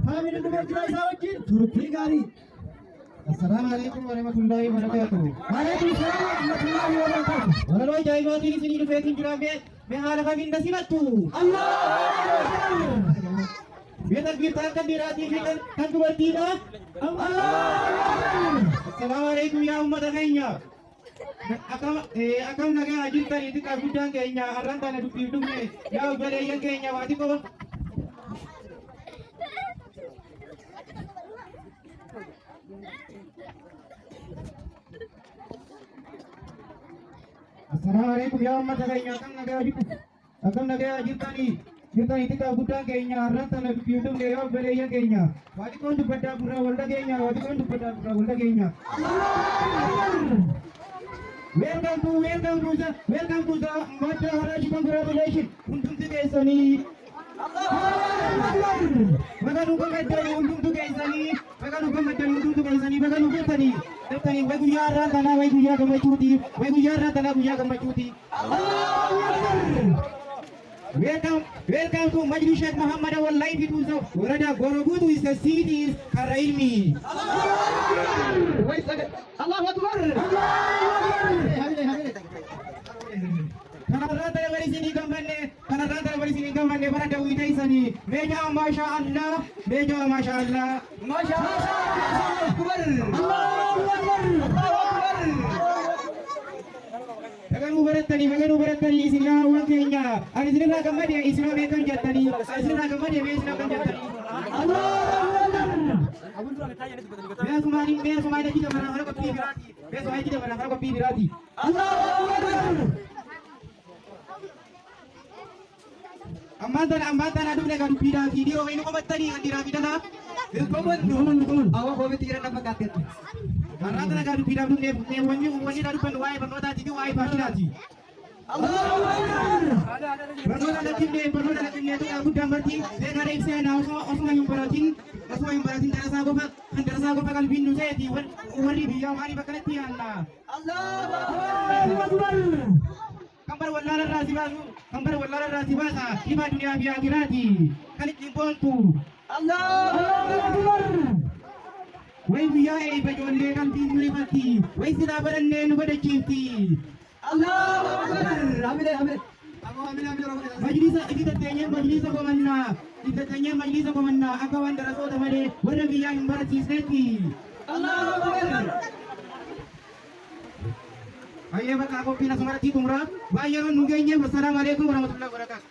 Family member Jiraisawaki, Turki Gari. Assalamualaikum warahmatullahi wabarakatuh. Waalaikumsalam warahmatullahi wabarakatuh. Walau jai mati di sini fetin jurabe, mehara kami nasibatu. Allah. Biar kita akan dirati kita kan bertina. Allah. Assalamualaikum ya umat againya. Akam naga ajin tadi itu kabudang kayaknya arang tanah duduknya. Ya udah yang kayaknya wati kau. Assalamualaikum ya umat againya akam naga ajin tadi itu kabudang kayaknya arang tanah duduknya. Ya udah yang kayaknya wati kau untuk pada pura walda kayaknya wati kau untuk pada pura walda kayaknya. Welcome to the Maharaj congratulations. Untung tu guys ni. Maka nuka macam untung tu guys ni. Maka nuka macam untung tu guys ni. Maka nuka tadi. Tadi wagu yaran tanah wagu yaran kemai cuti. Wagu yaran tanah wagu yaran kemai cuti. Welcome to Majlis Sheikh Muhammad Awal Live itu so. Warada Gorobudu is the city is Karaimi. Allahu Akbar. Karena rata dari sini gambarnya pada witai sini. Meja Masya Allah, Meja Masya Allah, Masya Allah. Allahu Akbar. Allahu Akbar. Bagan ubarat tadi Islam wakilnya. Ada sini nak gambar dia Islam itu jatani. Ada sini nak gambar dia Islam itu jatani. Allahu Akbar. Biar semua ada kita barang harap kopi berarti. Biar semua kita barang harap kopi berarti. Allahu Akbar. Ambatan adu mereka dupida video ini kau tadi kan dirapida nak? Komen. Awak kau bertiga nak kaget. Karena mereka dupida tu ne wangi adu penwai penota jadi wai pasti nanti. Allahu Akbar. Penota nanti tu aku gambar ti. Dengar ini saya nak osma yang beratin terasa aku bakal bindu saya di wari biar hari bakal tian lah. Allahu Akbar. Kambar wallara rasibasa iba dunia bi akhirati kalik limbontu Allahu Akbar. Wai biya e bajonde kan tinuli mati wai sida baranne no bada cinti Allahu Akbar. Amin. Majlis kita tanya majlis ko manna akawan daraso da made wara biya imbarati seti Allahu Akbar. Ayah baka ako pinasamarati tumra. Bayan nugay niya. Wassalamualaikum warahmatullahi wabarakatuh.